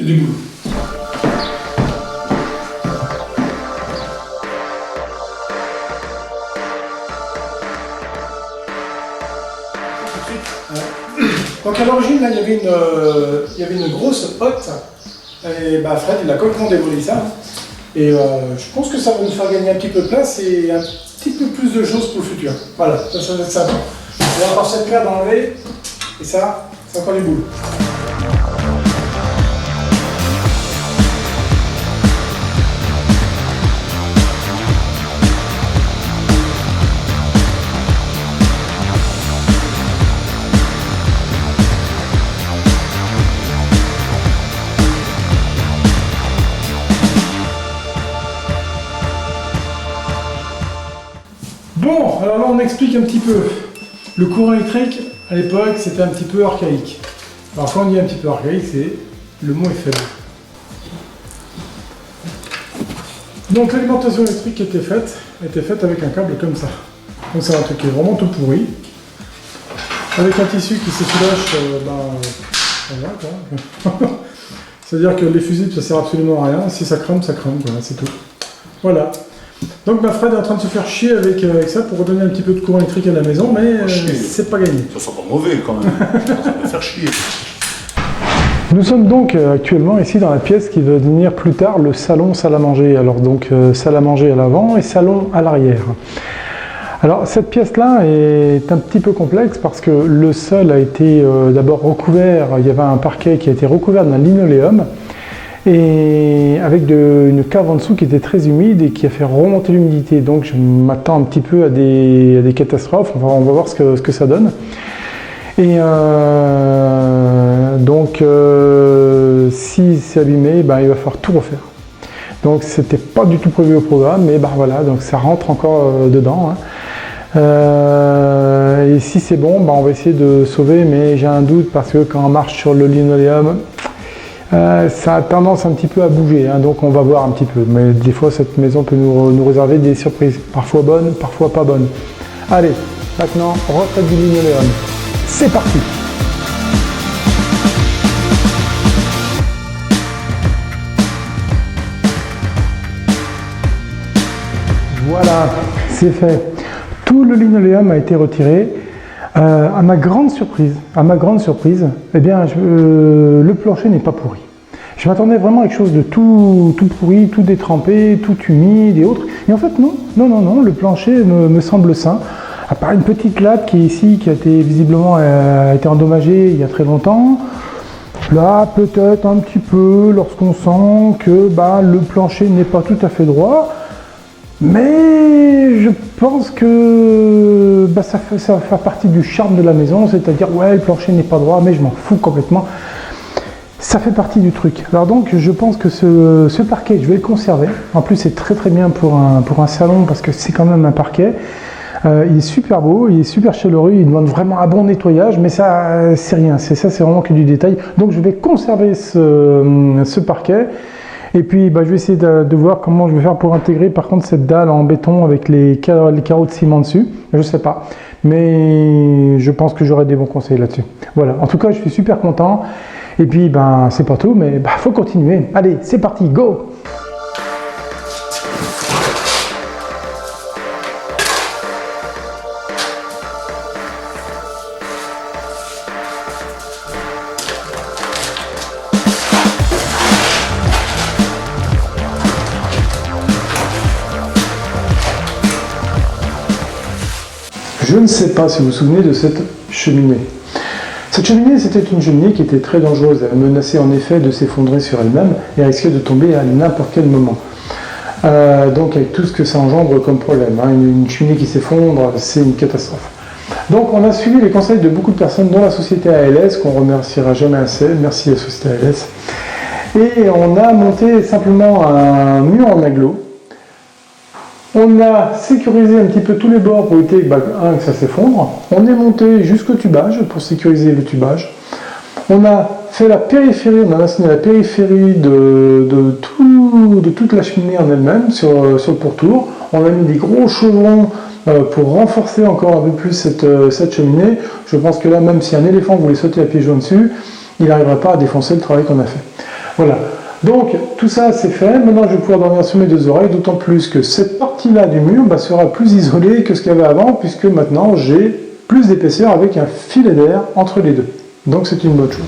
du boulot. Donc à l'origine, là, il y avait une grosse hotte, et bah, Fred, il a complètement démoli ça. Et je pense que ça va nous faire gagner un petit peu de place et un petit peu plus de choses pour le futur. Voilà, ça va être sympa. On va avoir cette paire d'enlever, et ça, c'est encore les boules. Bon, alors là on explique un petit peu. Le courant électrique, à l'époque, c'était un petit peu archaïque. Alors quand on dit un petit peu archaïque, c'est le mot est faible. Donc l'alimentation électrique qui était faite avec un câble comme ça. Donc c'est un truc qui est vraiment tout pourri. Avec un tissu qui s'effilèche, voilà quoi. C'est-à-dire que les fusibles ça sert absolument à rien. Si ça crame, voilà, c'est tout. Voilà. Donc Fred est en train de se faire chier avec ça pour redonner un petit peu de courant électrique à la maison, mais c'est pas gagné. Ça sent pas mauvais quand même, ça va faire chier. Nous sommes donc actuellement ici dans la pièce qui va devenir plus tard le salon-salle à manger. Alors donc salle à manger à l'avant et salon à l'arrière. Alors cette pièce-là est un petit peu complexe parce que le sol a été d'abord recouvert, il y avait un parquet qui a été recouvert d'un linoléum. Et avec une cave en dessous qui était très humide et qui a fait remonter l'humidité. Donc je m'attends un petit peu à des catastrophes, enfin, on va voir ce que ça donne. Et donc si c'est abîmé, il va falloir tout refaire. Donc c'était pas du tout prévu au programme, mais voilà, donc ça rentre encore dedans. Hein. Et si c'est bon, on va essayer de sauver, mais j'ai un doute parce que quand on marche sur le linoléum, ça a tendance un petit peu à bouger, hein, donc on va voir un petit peu. Mais des fois, cette maison peut nous réserver des surprises, parfois bonnes, parfois pas bonnes. Allez, maintenant, retraite du linoléum. C'est parti! Voilà, c'est fait. Tout le linoléum a été retiré. À ma grande surprise, eh bien, le plancher n'est pas pourri. Je m'attendais vraiment à quelque chose de tout pourri, tout détrempé, tout humide et autres. Et en fait, non, le plancher me semble sain. À part une petite latte qui est ici, qui a été visiblement été endommagée il y a très longtemps. Là, peut-être un petit peu lorsqu'on sent que le plancher n'est pas tout à fait droit. Mais je pense que ça va faire partie du charme de la maison, c'est-à-dire ouais, le plancher n'est pas droit, mais je m'en fous complètement. Ça fait partie du truc. Alors donc je pense que ce parquet, je vais le conserver. En plus c'est très très bien pour un salon parce que c'est quand même un parquet. Il est super beau, il est super chaleureux, il demande vraiment un bon nettoyage, mais ça c'est rien, c'est vraiment que du détail. Donc je vais conserver ce parquet. Et puis je vais essayer de voir comment je vais faire pour intégrer par contre cette dalle en béton avec les carreaux de ciment dessus. Je sais pas, mais je pense que j'aurai des bons conseils là-dessus. Voilà, en tout cas je suis super content. Et puis c'est pas tout, mais faut continuer. Allez, c'est parti, go! Je ne sais pas si vous vous souvenez de cette cheminée. Cette cheminée, c'était une cheminée qui était très dangereuse. Elle menaçait en effet de s'effondrer sur elle-même et risquait de tomber à n'importe quel moment. Donc avec tout ce que ça engendre comme problème. Hein. Une cheminée qui s'effondre, c'est une catastrophe. Donc on a suivi les conseils de beaucoup de personnes, dont la société ALS, qu'on remerciera jamais assez. Merci la société ALS. Et on a monté simplement un mur en aglo. On a sécurisé un petit peu tous les bords pour éviter que ça s'effondre. On est monté jusqu'au tubage pour sécuriser le tubage. On a fait la périphérie, on a assigné la périphérie de toute la cheminée en elle-même sur le pourtour. On a mis des gros chevrons pour renforcer encore un peu plus cette cheminée. Je pense que là, même si un éléphant voulait sauter à pieds jaunes dessus, il n'arriverait pas à défoncer le travail qu'on a fait. Voilà. Donc tout ça c'est fait, maintenant je vais pouvoir dormir sur mes deux oreilles, d'autant plus que cette partie-là du mur sera plus isolée que ce qu'il y avait avant, puisque maintenant j'ai plus d'épaisseur avec un filet d'air entre les deux. Donc c'est une bonne chose.